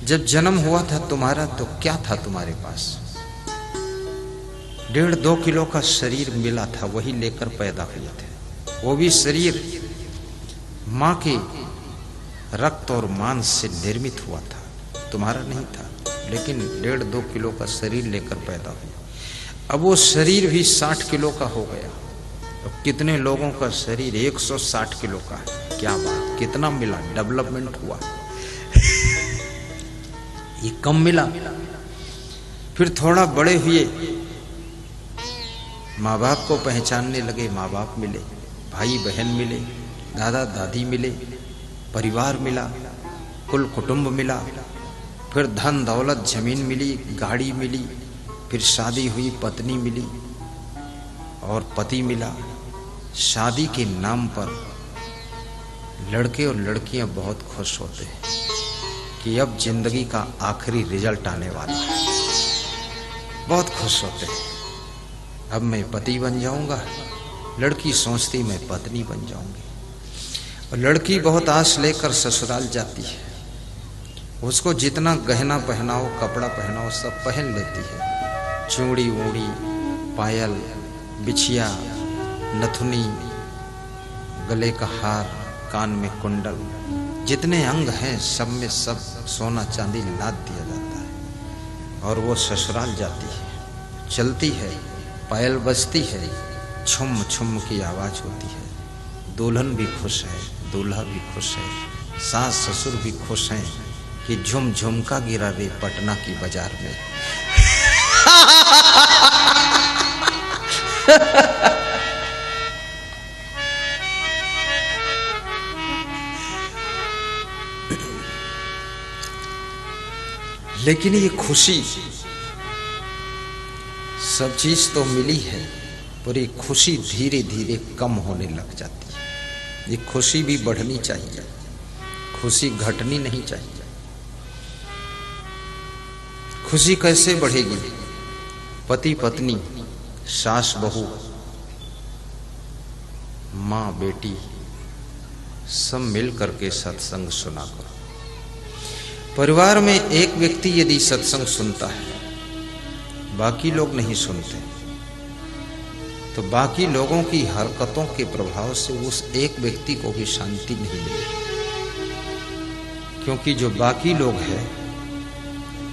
जब जन्म हुआ था तुम्हारा तो क्या था तुम्हारे पास? 1.5-2 किलो का शरीर मिला था, वही लेकर पैदा हुए थे। वो भी शरीर मां के रक्त और मांस से निर्मित हुआ था, तुम्हारा नहीं था। लेकिन 1.5-2 किलो का शरीर लेकर पैदा हुआ। अब वो शरीर भी 60 किलो का हो गया। अब कितने लोगों का शरीर 160 किलो का है। क्या बात, कितना मिला, डेवलपमेंट हुआ। ये कम मिला। फिर थोड़ा बड़े हुए, माँ बाप को पहचानने लगे, माँ बाप मिले, भाई बहन मिले, दादा दादी मिले, परिवार मिला, कुल कुटुंब मिला, फिर धन दौलत जमीन मिली, गाड़ी मिली, फिर शादी हुई, पत्नी मिली और पति मिला। शादी के नाम पर लड़के और लड़कियां बहुत खुश होते हैं कि अब जिंदगी का आखिरी रिजल्ट आने वाला है। बहुत खुश होते हैं, अब मैं पति बन जाऊंगा। लड़की सोचती मैं पत्नी बन जाऊंगी। और लड़की बहुत आस लेकर ससुराल जाती है। उसको जितना गहना पहनाओ, कपड़ा पहनाओ, सब पहन लेती है। चूड़ी ऊड़ी, पायल, बिछिया, नथुनी, गले का हार, कान में कुंडल, जितने अंग हैं सब में सब सोना चांदी लाद दिया जाता है। और वो ससुराल जाती है, चलती है, पायल बजती है, छुम छुम की आवाज होती है। दुल्हन भी खुश है, दूल्हा भी खुश है, सास ससुर भी खुश हैं कि झुम झुमका गिरा रे पटना की बाजार में। लेकिन ये खुशी, सब चीज तो मिली है, पर ये खुशी धीरे धीरे कम होने लग जाती है। ये खुशी भी बढ़नी चाहिए, खुशी घटनी नहीं चाहिए। खुशी कैसे बढ़ेगी? पति पत्नी, सास बहू, माँ बेटी, सब मिल करके सत्संग सुना करो। परिवार में एक व्यक्ति यदि सत्संग सुनता है, बाकी लोग नहीं सुनते, तो बाकी लोगों की हरकतों के प्रभाव से उस एक व्यक्ति को भी शांति नहीं मिलेगी। क्योंकि जो बाकी लोग हैं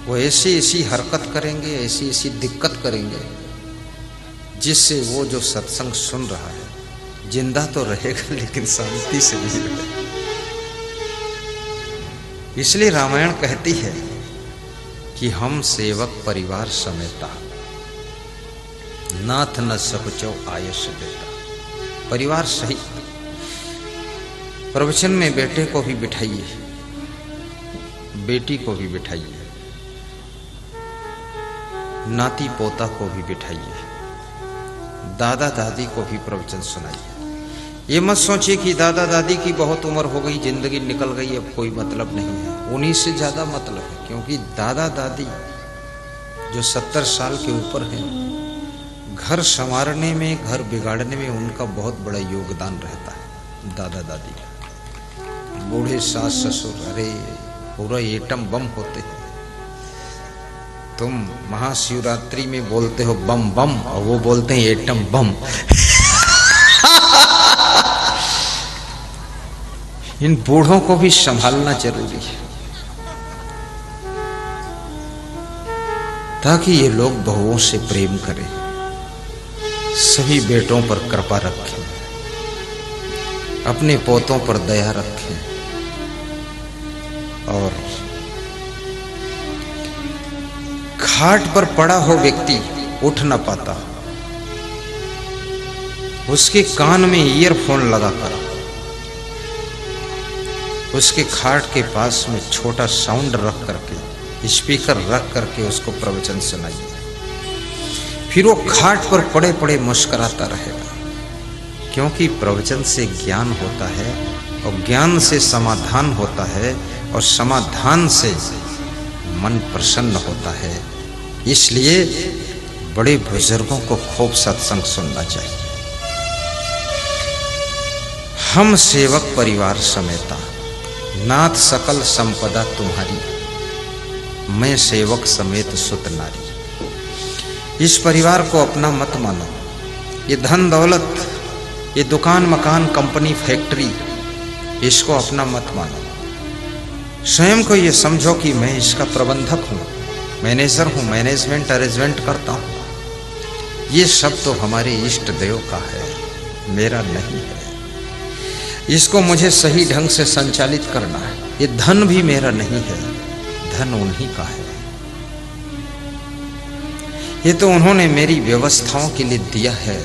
वो ऐसी ऐसी हरकत करेंगे, ऐसी ऐसी दिक्कत करेंगे, जिससे वो जो सत्संग सुन रहा है जिंदा तो रहेगा लेकिन शांति से नहीं रहेगा। इसलिए रामायण कहती है कि हम सेवक परिवार समेता, नाथ न सकुचो आयस देता। परिवार सहित प्रवचन में बेटे को भी बिठाइए, बेटी को भी बिठाइए, नाती पोता को भी बिठाइए, दादा दादी को भी प्रवचन सुनाइए। ये मत सोचिए कि दादा दादी की बहुत उम्र हो गई, जिंदगी निकल गई, अब कोई मतलब नहीं है। उन्हीं से ज्यादा मतलब है, क्योंकि दादा दादी जो 70 साल के ऊपर हैं, घर संवारने में, घर बिगाड़ने में उनका बहुत बड़ा योगदान रहता है। दादा दादी का, बूढ़े सास ससुर, अरे पूरा एटम बम होते हैं। तुम महाशिवरात्रि में बोलते हो बम बम, और वो बोलते हैं एटम बम। इन बूढ़ों को भी संभालना जरूरी है, ताकि ये लोग बहुओं से प्रेम करें, सभी बेटों पर कृपा रखें, अपने पोतों पर दया रखें। और खाट पर पड़ा हो व्यक्ति, उठ न पाता, उसके कान में ईयरफोन लगाकर उसके खाट के पास में छोटा साउंड रख करके, स्पीकर रख करके उसको प्रवचन सुनाइए। फिर वो खाट पर पड़े पड़े मुस्कुराता रहेगा, क्योंकि प्रवचन से ज्ञान होता है, और ज्ञान से समाधान होता है, और समाधान से मन प्रसन्न होता है। इसलिए बड़े बुजुर्गों को खूब सत्संग सुनना चाहिए। हम सेवक परिवार समेता, नाथ सकल संपदा तुम्हारी। मैं सेवक समेत सुत नारी। इस परिवार को अपना मत मानो। ये धन दौलत, ये दुकान मकान कंपनी फैक्ट्री, इसको अपना मत मानो। स्वयं को ये समझो कि मैं इसका प्रबंधक हूँ, मैनेजर हूँ, मैनेजमेंट अरेंजमेंट करता हूँ। ये सब तो हमारे इष्ट देव का है, मेरा नहीं है। इसको मुझे सही ढंग से संचालित करना है। ये धन भी मेरा नहीं है, धन उन्हीं का है। ये तो उन्होंने मेरी व्यवस्थाओं के लिए दिया है,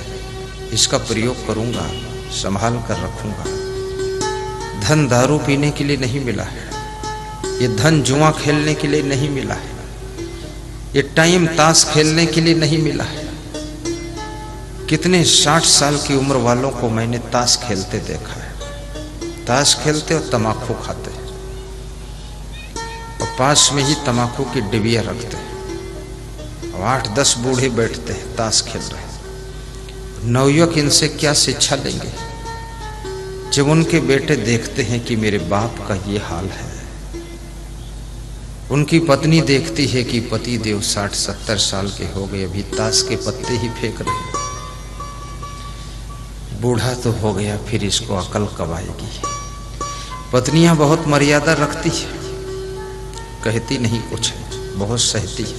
इसका प्रयोग करूंगा, संभाल कर रखूंगा। धन दारू पीने के लिए नहीं मिला है, ये धन जुआ खेलने के लिए नहीं मिला है, ये टाइम ताश खेलने के लिए नहीं मिला है। कितने 60 साल की उम्र वालों को मैंने ताश खेलते देखा है। ताश खेलते और तमाकू खाते और पास में ही तमाकू की डिबिया रखते और 8-10 बूढ़े बैठते हैं, ताश खेल रहे। नवयुवक इनसे क्या शिक्षा लेंगे जब उनके बेटे देखते हैं कि मेरे बाप का ये हाल है। उनकी पत्नी देखती है कि पति देव 60-70 साल के हो गए, अभी ताश के पत्ते ही फेंक रहे। बूढ़ा तो हो गया, फिर इसको अकल कब आएगी। पत्नियां बहुत मर्यादा रखती है, कहती नहीं कुछ है, बहुत सहती है,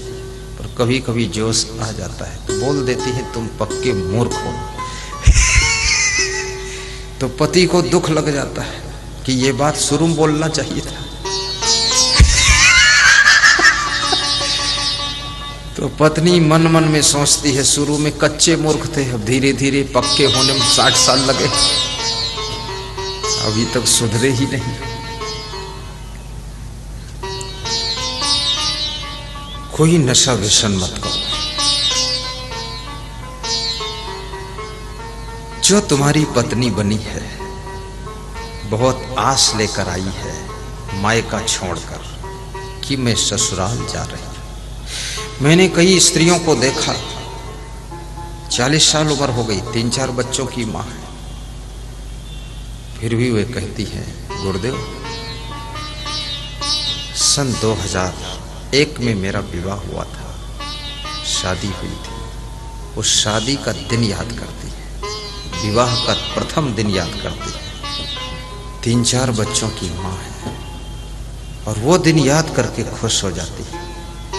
पर कभी कभी जोश आ जाता है तो बोल देती है तुम पक्के मूर्ख हो। तो पति को दुख लग जाता है कि ये बात शुरू में बोलना चाहिए था। तो पत्नी मन मन में सोचती है शुरू में कच्चे मूर्ख थे, अब धीरे धीरे पक्के होने में 60 साल लगे, अभी तक सुधरे ही नहीं। कोई नशा व्यसन मत करो। जो तुम्हारी पत्नी बनी है बहुत आस लेकर आई है मायका छोड़कर कि मैं ससुराल जा रही हूं। मैंने कई स्त्रियों को देखा, 40 साल उम्र हो गई, 3-4 बच्चों की मां है, फिर भी वे कहती है गुरुदेव सन 2001 में मेरा विवाह हुआ था, शादी हुई थी। उस शादी का दिन याद करती है, विवाह का प्रथम दिन याद करती है। 3-4 बच्चों की मां है और वो दिन याद करके खुश हो जाती है।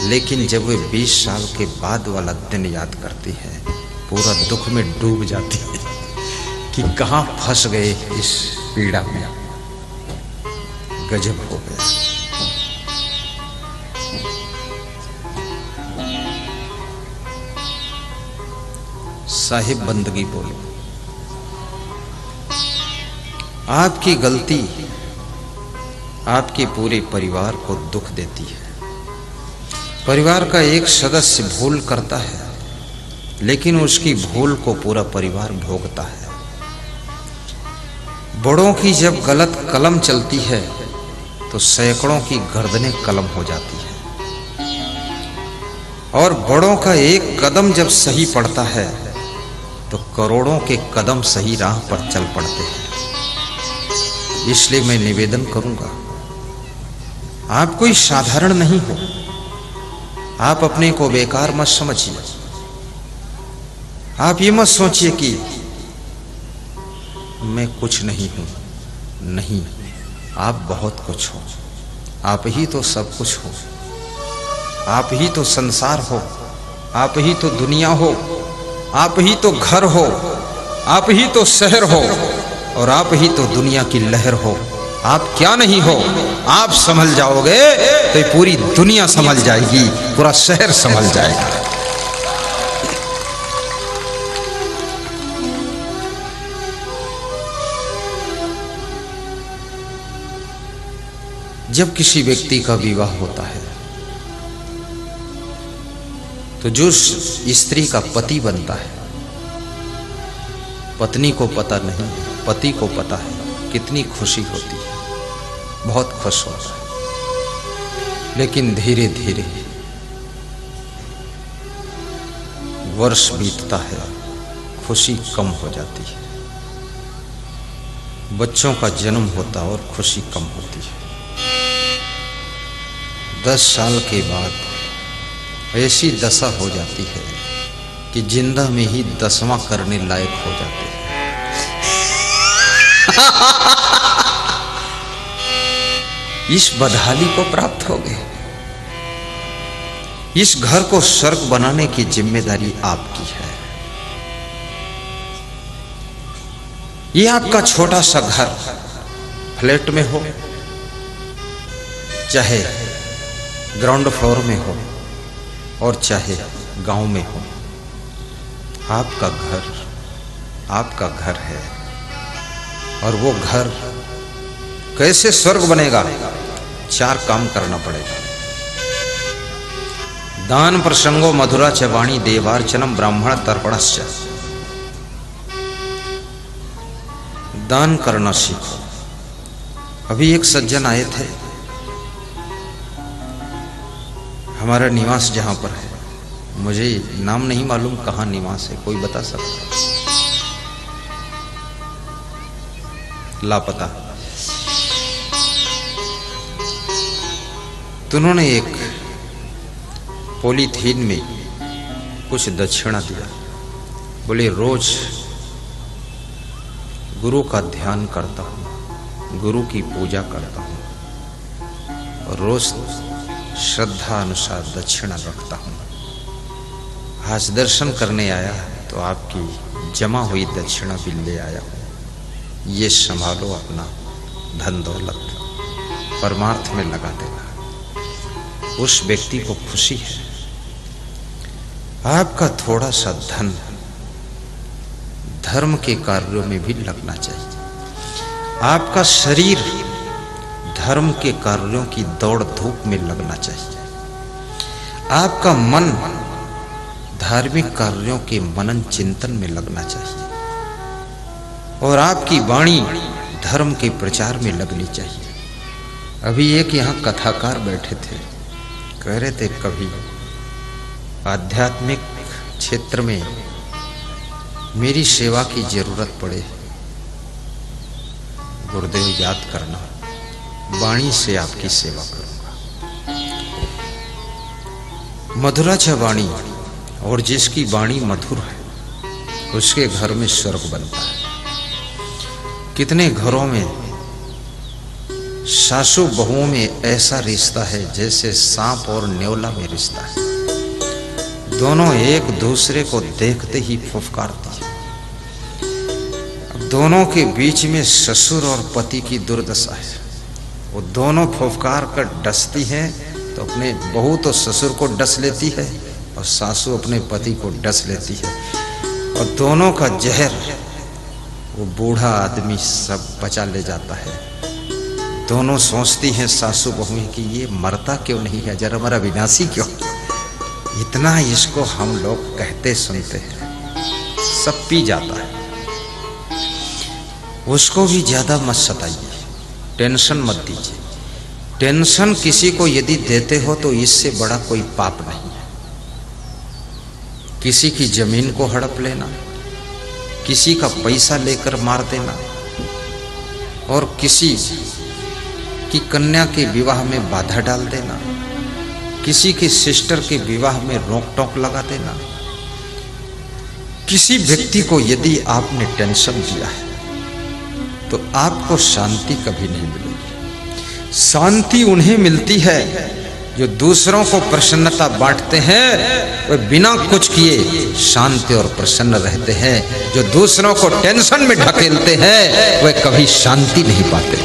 लेकिन जब वे 20 साल के बाद वाला दिन याद करती है पूरा दुख में डूब जाती है कि कहां फंस गए इस पीड़ा में। गजब हो गया। साहिब बंदगी बोले, आपकी गलती आपके पूरे परिवार को दुख देती है। परिवार का एक सदस्य भूल करता है लेकिन उसकी भूल को पूरा परिवार भोगता है। बड़ों की जब गलत कलम चलती है तो सैकड़ों की गर्दनें कलम हो जाती है और बड़ों का एक कदम जब सही पड़ता है तो करोड़ों के कदम सही राह पर चल पड़ते हैं। इसलिए मैं निवेदन करूंगा, आप कोई साधारण नहीं हो। आप अपने को बेकार मत समझिए। आप ये मत सोचिए कि मैं कुछ नहीं हूं। नहीं, आप बहुत कुछ हो। आप ही तो सब कुछ हो। आप ही तो संसार हो। आप ही तो दुनिया हो। आप ही तो घर हो। आप ही तो शहर हो और आप ही तो दुनिया की लहर हो। आप क्या नहीं हो। आप संभल जाओगे तो ये पूरी दुनिया संभल जाएगी, पूरा शहर संभल जाएगा। जब किसी व्यक्ति का विवाह होता है तो जो स्त्री का पति बनता है, पत्नी को पता नहीं, पति को पता है कितनी खुशी होती है, बहुत खुश होता है। लेकिन धीरे धीरे वर्ष बीतता है, खुशी कम हो जाती है। बच्चों का जन्म होता और खुशी कम होती है। 10 साल के बाद ऐसी दशा हो जाती है कि जिंदा में ही 10वां करने लायक हो जाते हैं। इस बदहाली को प्राप्त हो गए। इस घर को स्वर्ग बनाने की जिम्मेदारी आपकी है। ये आपका छोटा सा घर फ्लैट में हो, चाहे ग्राउंड फ्लोर में हो और चाहे गांव में हो, आपका घर है। और वो घर कैसे स्वर्ग बनेगा? 4 काम करना पड़ेगा। दान प्रसंगो मधुरा च वाणी देवार्चनम ब्राह्मण तर्पणश्च। दान करना सीखो। अभी एक सज्जन आए थे, हमारा निवास जहां पर है, मुझे नाम नहीं मालूम कहां निवास है, कोई बता सकता? लापता। तो उन्होंने एक पॉलीथीन में कुछ दक्षिणा दिया। बोले रोज गुरु का ध्यान करता हूं, गुरु की पूजा करता हूं और रोज श्रद्धा अनुसार दक्षिणा रखता हूं। आज दर्शन करने आया तो आपकी जमा हुई दक्षिणा भी ले आया हूं। ये संभालो, अपना धन दौलत परमार्थ में लगा देना। उस व्यक्ति को खुशी है। आपका थोड़ा सा धन धर्म के कार्यों में भी लगना चाहिए। आपका शरीर धर्म के कार्यों की दौड़ धूप में लगना चाहिए। आपका मन धार्मिक कार्यों के मनन चिंतन में लगना चाहिए। और आपकी वाणी धर्म के प्रचार में लगनी चाहिए। अभी एक यहाँ कथाकार बैठे थे, कह रहे थे कभी आध्यात्मिक क्षेत्र में मेरी सेवा की जरूरत पड़े, गुरुदेव याद करना, वाणी से आपकी सेवा करूंगा। मधुरा च वाणी, और जिसकी वाणी मधुर है उसके घर में स्वर्ग बनता है। कितने घरों में सासू बहुओं में ऐसा रिश्ता है जैसे सांप और नेवला में रिश्ता है। दोनों एक दूसरे को देखते ही फुफकारती है। अब दोनों के बीच में ससुर और पति की दुर्दशा है। वो दोनों फुफकार कर डसती हैं तो अपने बहू तो ससुर को डस लेती है और सासू अपने पति को डस लेती है। और दोनों का जहर वो बूढ़ा आदमी सब बचा ले जाता है। दोनों सोचती हैं सासू बहू कि ये मरता क्यों नहीं है, जरा हमारा विनाशी क्यों। इतना इसको हम लोग कहते सुनते हैं, सब पी जाता है। उसको भी ज्यादा मत सताइए, टेंशन मत दीजिए। टेंशन किसी को यदि देते हो तो इससे बड़ा कोई पाप नहीं है। किसी की जमीन को हड़प लेना, किसी का पैसा लेकर मार देना और किसी की कन्या के विवाह में बाधा डाल देना, किसी के सिस्टर के विवाह में रोक टोक लगा देना। किसी व्यक्ति को यदि आपने टेंशन दिया है तो आपको शांति कभी नहीं मिलेगी। शांति उन्हें मिलती है जो दूसरों को प्रसन्नता बांटते हैं, वे बिना कुछ किए शांति और प्रसन्न रहते हैं। जो दूसरों को टेंशन में ढकेलते हैं वे कभी शांति नहीं पाते।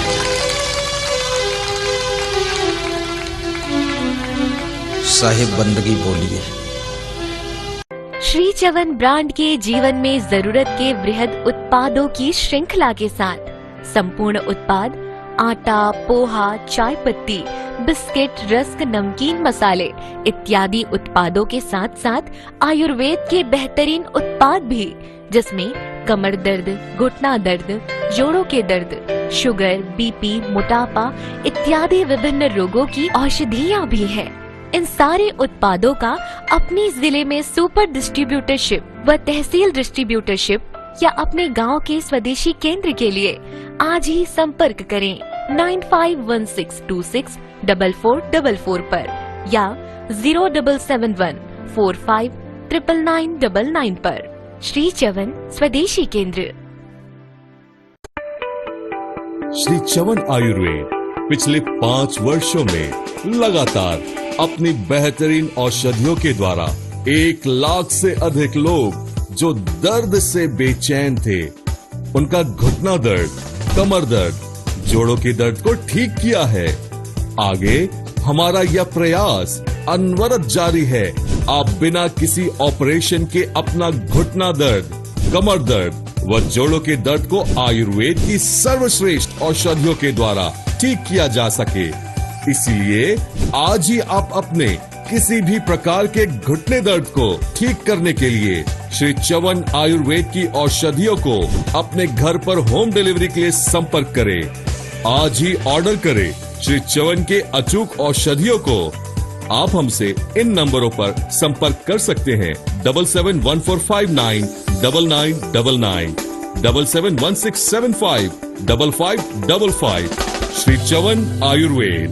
साहिब बंदगी बोलिए। श्री चवन ब्रांड के जीवन में जरूरत के वृहद उत्पादों की श्रृंखला के साथ संपूर्ण उत्पाद आटा, पोहा, चाय पत्ती, बिस्किट, रस्क, नमकीन, मसाले इत्यादि उत्पादों के साथ साथ आयुर्वेद के बेहतरीन उत्पाद भी, जिसमें कमर दर्द, घुटना दर्द, जोड़ों के दर्द, शुगर, बीपी, मोटापा इत्यादि विभिन्न रोगों की औषधियाँ भी हैं। इन सारे उत्पादों का अपने जिले में सुपर डिस्ट्रीब्यूटरशिप व तहसील डिस्ट्रीब्यूटरशिप या अपने गांव के स्वदेशी केंद्र के लिए आज ही संपर्क करें। 9516264444 पर या 0771459999 पर। श्री च्यवन स्वदेशी केंद्र। श्री च्यवन आयुर्वेद पिछले 5 वर्षों में लगातार अपनी बेहतरीन औषधियों के द्वारा 1 लाख से अधिक लोग जो दर्द से बेचैन थे, उनका घुटना दर्द, कमर दर्द, जोड़ों के दर्द को ठीक किया है। आगे हमारा यह प्रयास अनवरत जारी है। आप बिना किसी ऑपरेशन के अपना घुटना दर्द, कमर दर्द व जोड़ों के दर्द को आयुर्वेद की सर्वश्रेष्ठ औषधियों के द्वारा ठीक किया जा सके। इसलिए आज ही आप अपने किसी भी प्रकार के घुटने दर्द को ठीक करने के लिए श्री च्यवन आयुर्वेद की औषधियों को अपने घर पर होम डिलीवरी के लिए संपर्क करें। आज ही ऑर्डर करें श्री च्यवन के अचूक औषधियों को। आप हमसे इन नंबरों पर संपर्क कर सकते हैं 7714599999, 7716755555। श्री च्यवन आयुर्वेद।